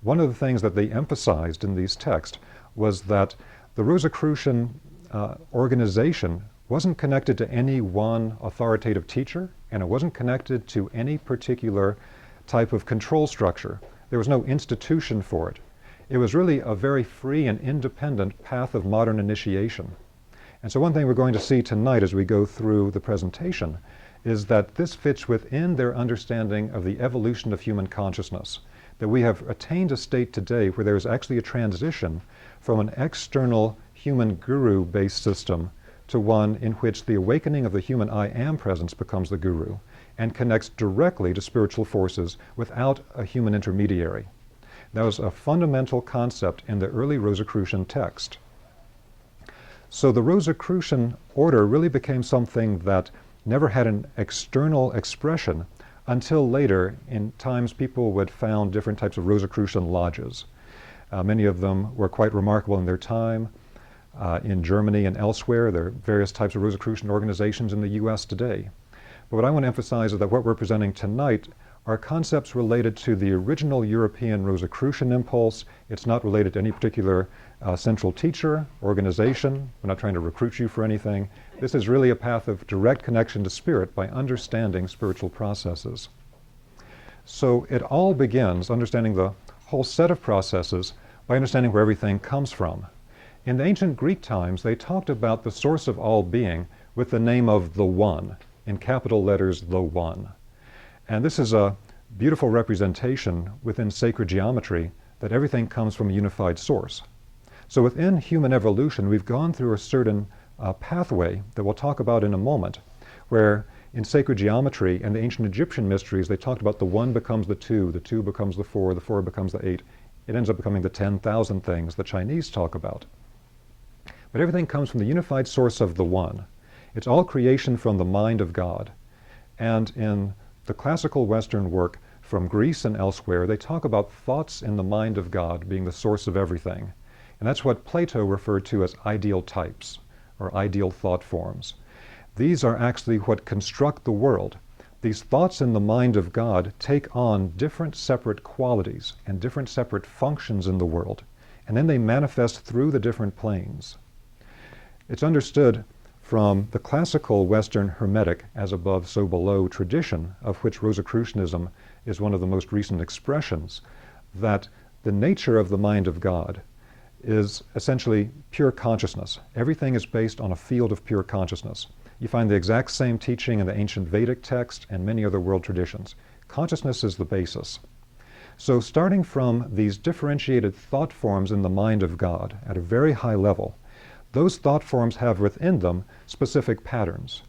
one of the things that they emphasized in these texts was that the Rosicrucian organization wasn't connected to any one authoritative teacher, and it wasn't connected to any particular type of control structure. There was no institution for it. It was really a very free and independent path of modern initiation. And so one thing we're going to see tonight as we go through the presentation is that this fits within their understanding of the evolution of human consciousness, that we have attained a state today where there is actually a transition from an external human guru-based system to one in which the awakening of the human I Am presence becomes the guru and connects directly to spiritual forces without a human intermediary. That was a fundamental concept in the early Rosicrucian text. So the Rosicrucian order really became something that never had an external expression until later. In times people would found different types of Rosicrucian lodges. Many of them were quite remarkable in their time. In Germany and elsewhere, there are various types of Rosicrucian organizations in the US today. But what I want to emphasize is that what we're presenting tonight are concepts related to the original European Rosicrucian impulse. It's not related to any particular central teacher, organization. We're not trying to recruit you for anything. This is really a path of direct connection to spirit by understanding spiritual processes. So it all begins, understanding the whole set of processes, by understanding where everything comes from. In the ancient Greek times, they talked about the source of all being with the name of the One, in capital letters, the One. And this is a beautiful representation within sacred geometry that everything comes from a unified source. So within human evolution, we've gone through a certain pathway that we'll talk about in a moment, where in sacred geometry and the ancient Egyptian mysteries, they talked about the one becomes the two becomes the four becomes the eight. It ends up becoming the 10,000 things the Chinese talk about. But everything comes from the unified source of the one. It's all creation from the mind of God. And in the classical Western work from Greece and elsewhere, they talk about thoughts in the mind of God being the source of everything. And that's what Plato referred to as ideal types, or ideal thought forms. These are actually what construct the world. These thoughts in the mind of God take on different separate qualities and different separate functions in the world, and then they manifest through the different planes. It's understood from the classical Western Hermetic as above, so below tradition, of which Rosicrucianism is one of the most recent expressions, that the nature of the mind of God is essentially pure consciousness. Everything is based on a field of pure consciousness. You find the exact same teaching in the ancient Vedic text and many other world traditions. Consciousness is the basis. So starting from these differentiated thought forms in the mind of God at a very high level, those thought forms have within them specific patterns.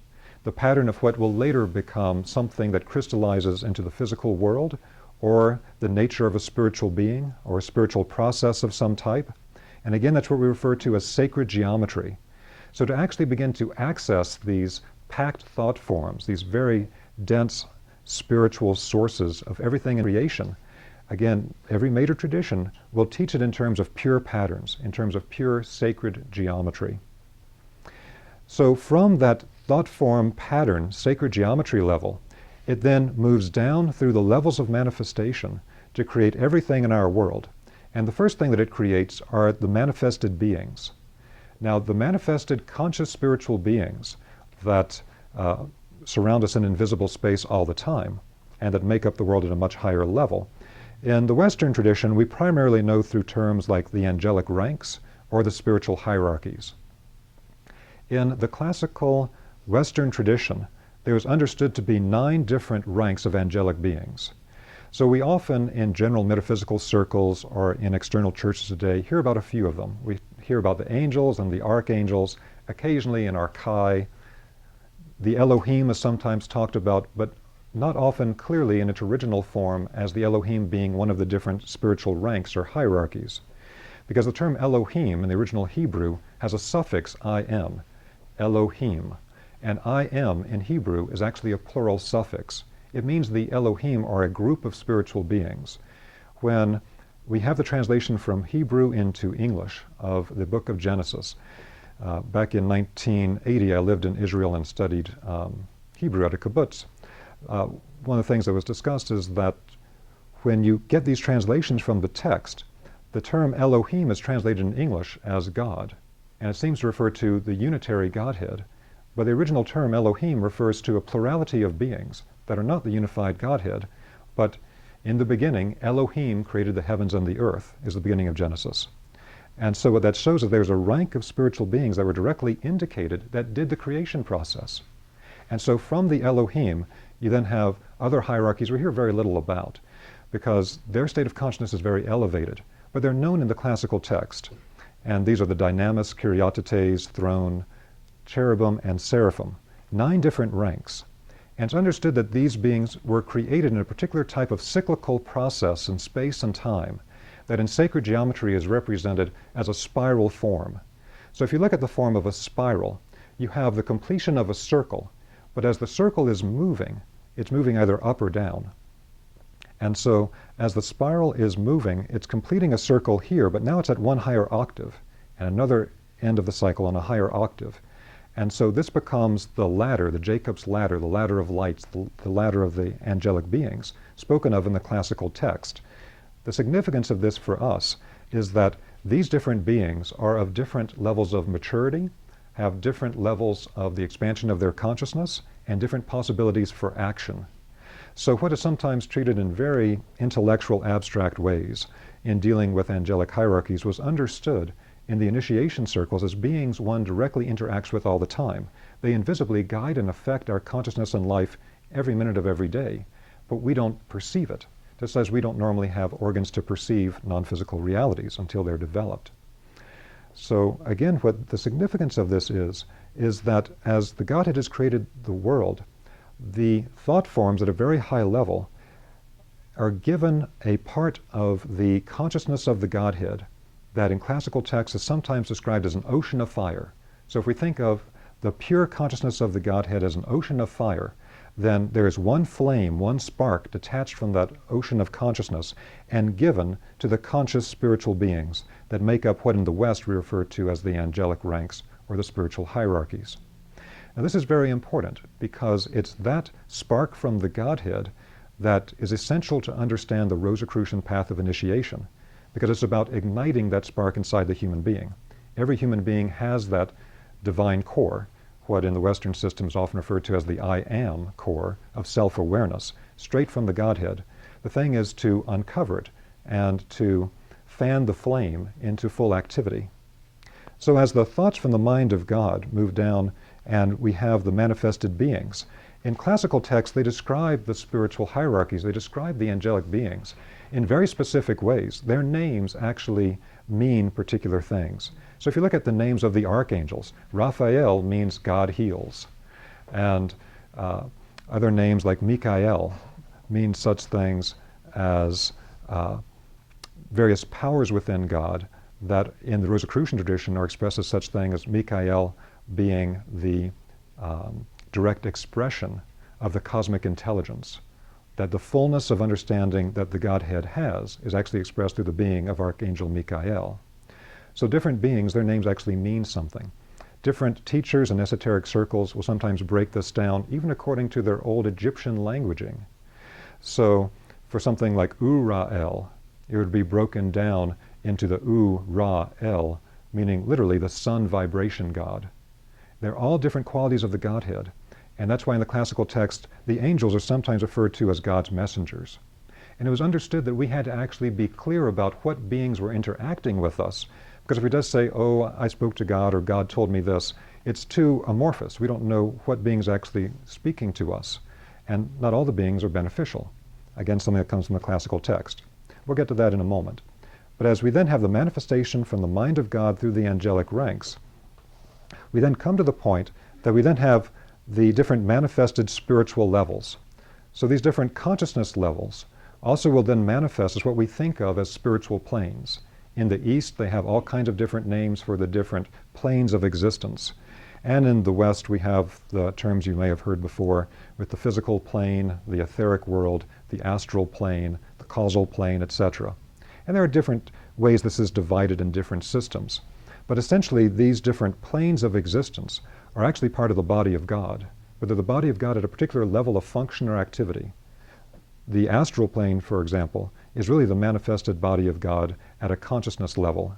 The pattern of what will later become something that crystallizes into the physical world, or the nature of a spiritual being, or a spiritual process of some type. And again, that's what we refer to as sacred geometry. So to actually begin to access these packed thought forms, these very dense spiritual sources of everything in creation, again, every major tradition will teach it in terms of pure patterns, in terms of pure sacred geometry. So from that thought form pattern, sacred geometry level, it then moves down through the levels of manifestation to create everything in our world. And the first thing that it creates are the manifested beings. Now, the manifested conscious spiritual beings that surround us in invisible space all the time, and that make up the world at a much higher level, in the Western tradition, we primarily know through terms like the angelic ranks or the spiritual hierarchies. In the classical Western tradition, there was understood to be 9 different ranks of angelic beings. So we often, in general metaphysical circles or in external churches today, hear about a few of them. We hear about the angels and the archangels, occasionally in archai. The Elohim is sometimes talked about, but not often clearly in its original form as the Elohim being one of the different spiritual ranks or hierarchies. Because the term Elohim in the original Hebrew has a suffix im, Elohim. And im in Hebrew is actually a plural suffix. It means the Elohim are a group of spiritual beings. When we have the translation from Hebrew into English of the book of Genesis, back in 1980 I lived in Israel and studied Hebrew at a kibbutz. One of the things that was discussed is that when you get these translations from the text, the term Elohim is translated in English as God, and it seems to refer to the unitary Godhead. But the original term Elohim refers to a plurality of beings that are not the unified Godhead, but in the beginning, Elohim created the heavens and the earth, is the beginning of Genesis. And so what that shows is there's a rank of spiritual beings that were directly indicated that did the creation process. And so from the Elohim, you then have other hierarchies we hear very little about, because their state of consciousness is very elevated, but they're known in the classical text. And these are the Dynamis, Kyriatetes, Throne, Cherubim, and Seraphim, 9 different ranks. And it's understood that these beings were created in a particular type of cyclical process in space and time that in sacred geometry is represented as a spiral form. So if you look at the form of a spiral, you have the completion of a circle, but as the circle is moving, it's moving either up or down. And so as the spiral is moving, it's completing a circle here, but now it's at one higher octave, and another end of the cycle on a higher octave. And so this becomes the ladder, the Jacob's ladder, the ladder of lights, the ladder of the angelic beings, spoken of in the classical text. The significance of this for us is that these different beings are of different levels of maturity, have different levels of the expansion of their consciousness, and different possibilities for action. So what is sometimes treated in very intellectual, abstract ways in dealing with angelic hierarchies was understood in the initiation circles as beings one directly interacts with all the time. They invisibly guide and affect our consciousness and life every minute of every day, but we don't perceive it, just as we don't normally have organs to perceive non-physical realities until they're developed. So again, what the significance of this is that as the Godhead has created the world, the thought forms at a very high level are given a part of the consciousness of the Godhead that in classical texts is sometimes described as an ocean of fire. So if we think of the pure consciousness of the Godhead as an ocean of fire, then there is one flame, one spark detached from that ocean of consciousness and given to the conscious spiritual beings that make up what in the West we refer to as the angelic ranks or the spiritual hierarchies. Now this is very important because it's that spark from the Godhead that is essential to understand the Rosicrucian path of initiation, because it's about igniting that spark inside the human being. Every human being has that divine core, what in the Western system is often referred to as the I am core of self-awareness, straight from the Godhead. The thing is to uncover it and to fan the flame into full activity. So as the thoughts from the mind of God move down and we have the manifested beings, in classical texts they describe the spiritual hierarchies, they describe the angelic beings in very specific ways. Their names actually mean particular things. So if you look at the names of the archangels, Raphael means God heals. And other names like Michael mean such things as various powers within God that in the Rosicrucian tradition are expressed as such thing as Michael being the direct expression of the cosmic intelligence, that the fullness of understanding that the Godhead has is actually expressed through the being of Archangel Michael. So different beings, their names actually mean something. Different teachers in esoteric circles will sometimes break this down, even according to their old Egyptian languaging. So for something like Urael, it would be broken down into the U-Ra-El, meaning literally the sun vibration god. They're all different qualities of the Godhead. And that's why in the classical text, the angels are sometimes referred to as God's messengers. And it was understood that we had to actually be clear about what beings were interacting with us. Because if we just say, oh, I spoke to God or God told me this, it's too amorphous. We don't know what beings are actually speaking to us. And not all the beings are beneficial. Again, something that comes from the classical text. We'll get to that in a moment. But as we then have the manifestation from the mind of God through the angelic ranks, we then come to the point that we then have the different manifested spiritual levels. So these different consciousness levels also will then manifest as what we think of as spiritual planes. In the East, they have all kinds of different names for the different planes of existence. And in the West, we have the terms you may have heard before with the physical plane, the etheric world, the astral plane, the causal plane, etc. And there are different ways this is divided in different systems. But essentially, these different planes of existence are actually part of the body of God, but they're the body of God at a particular level of function or activity. The astral plane, for example, is really the manifested body of God at a consciousness level.